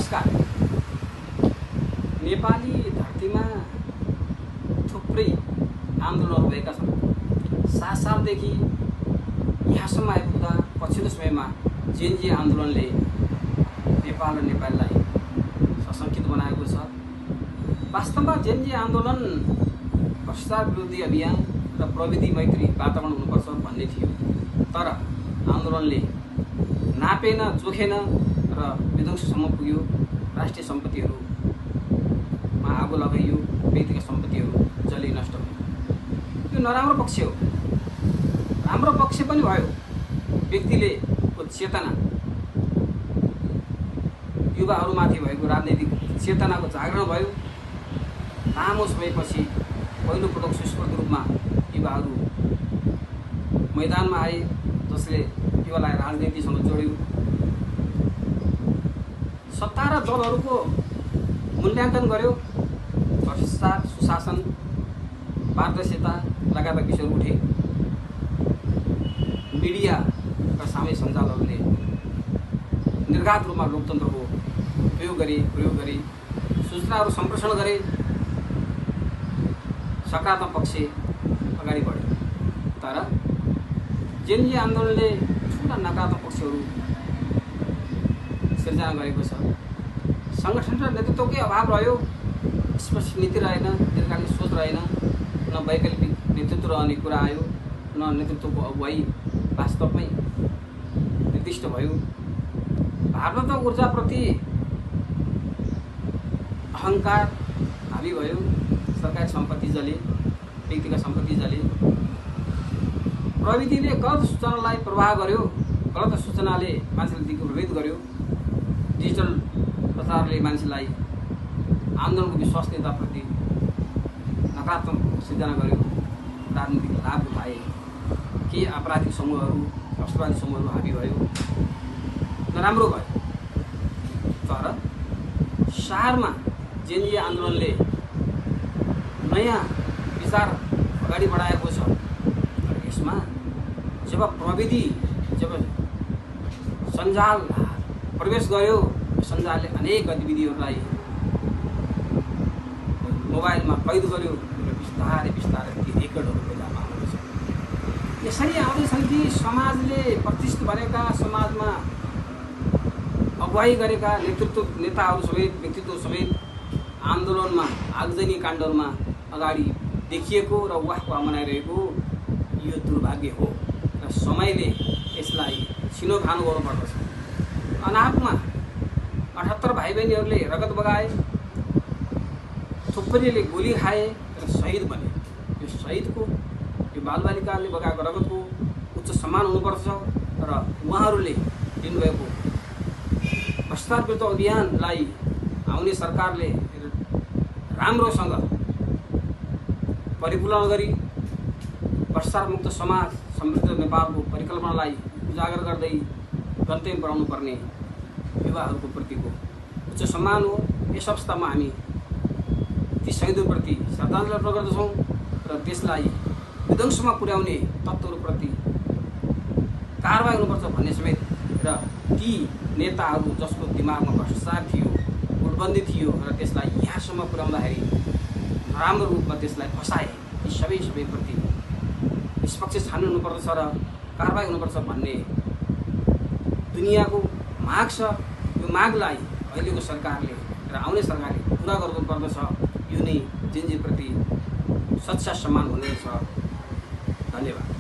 नमस्कार। नेपाली धरतीमा थुप्रै आन्दोलनहरू भएका छन्। 7 सालदेखि यहाँसम्म आइपुग्दा पछिल्लो समयमा जेएनजी आन्दोलनले नेपाल र नेपाललाई सशङ्कित बनाएको छ। वास्तवमा जेएनजी आन्दोलन भ्रष्टाचार विरोधी अभियान र प्रविधि मैत्री वातावरण हुनुपर्छ भन्ने थियो, तर आन्दोलनले नापेन, जोखेन र विध्वंससम्म पुग्यो। राष्ट्रिय सम्पत्तिहरूमा आगो लगाइयो, व्यक्तिगत सम्पत्तिहरू जले नष्ट भयो। यो नराम्रो पक्ष हो। राम्रो पक्ष पनि भयो। व्यक्तिले चेतना, युवाहरूमाथि भएको राजनैतिक चेतनाको जागरण भयो। लामो समयपछि पहिलोपटक सुस्पष्ट रूपमा युवाहरू मैदानमा आए, जसले युवालाई राजनीतिसँग जोड्यो। सत्ता र दलहरूको मूल्याङ्कन गर्यो। भ्रष्टाचार, सुशासन, पारदर्शिता लगायतका विषयहरू उठे। मिडिया र सामाजिक सञ्जालहरूले निर्घात रूपमा लोकतन्त्रको प्रयोग गरे, सूचनाहरू सम्प्रेषण गरे। सकारात्मक पक्ष अगाडि बढ्यो, तर जेएनजी आन्दोलनले ठुला नकारात्मक पक्षहरू सिर्जना गरेको छ। सङ्गठन र नेतृत्वकै अभाव रह्यो। स्पष्ट नीति रहेन, दीर्घकालीन सोच रहेन, न वैकल्पिक नेतृत्व रहने कुरा आयो, न नेतृत्वको अगुवाई वास्तवमै निर्दिष्ट भयो। भावनात्मक ऊर्जाप्रति अहङ्कार हावी भयो। सरकारी सम्पत्ति जले, व्यक्तिगत सम्पत्ति जले। प्रविधिले गलत सूचनालाई प्रवाह गर्यो। गलत सूचनाले मान्छेलाई दिग्भ्रमित गर्यो। डिजिटल प्रचारले मान्छेलाई आन्दोलनको विश्वसनीयताप्रति नकारात्मक सिर्जना गर्यो। राजनीतिक लाभ उठाए। केही आपराधिक समूहहरू, राष्ट्रवादी समूहहरू हावी भयो। नराम्रो भयो। तर शहरमा जेएनजी आन्दोलनले नयाँ विचार अगाडि बढाएको छ। यसमा जब प्रविधि, जब सञ्जाल प्रवेश गर्यो, सञ्जालले अनेक गतिविधिहरूलाई मोबाइलमा कैद गर्यो र बिस्तारै ती रेकर्डहरू बजारमा आउँदैछ। यसरी आउँदैछन् कि समाजले प्रतिष्ठित भनेका, समाजमा अगुवाई गरेका नेताहरू समेत, व्यक्तित्व समेत आन्दोलनमा, आगजनी काण्डहरूमा अगाडि देखिएको र वाह मनाइरहेको यो दुर्भाग्य हो र समयले यसलाई छिनोफानो गर्नुपर्दछ। अनापमा 78 भाइ बहिनीहरूले रगत बगाए, थुप्रैले गोली खाए र शहीद बने। यो शहीदको, यो बालबालिकाले बगाएको रगतको उच्च सम्मान हुनुपर्छ र उहाँहरूले दिनुभएको भ्रष्टाचार विरुद्ध अभियानलाई आउने सरकारले राम्रोसँग परिपूर्ण गरी भ्रष्टाचारमुक्त समाज, समृद्ध नेपालको परिकल्पनालाई उजागर गर्दै गन्तव्य बनाउनु पर्ने युवाहरूको प्रतिको उच्च सम्मान हो। यस अवस्थामा हामी ती शहीदहरूप्रति श्रद्धाञ्जली अर्पण गर्दछौँ र देशलाई विध्वंसमा पुर्याउने तत्त्वहरूप्रति कारबाही हुनुपर्छ भन्ने समेत र ती नेताहरू जसको दिमागमा भ्रष्टाचार थियो, गुटबन्दी थियो र त्यसलाई यहाँसम्म पुर्याउँदाखेरि नराम्रो रूपमा त्यसलाई फसाए, ती सबैप्रति निष्पक्ष छानबिन हुनुपर्दछ र कारबाही हुनुपर्छ भन्ने दुनियाँको माग छ। यो मागलाई अहिलेको सरकारले र आउने सरकारले पुरा गर्नुपर्दछ। यो नै जेएनजीप्रति सच्चा सम्मान हुनेछ। धन्यवाद।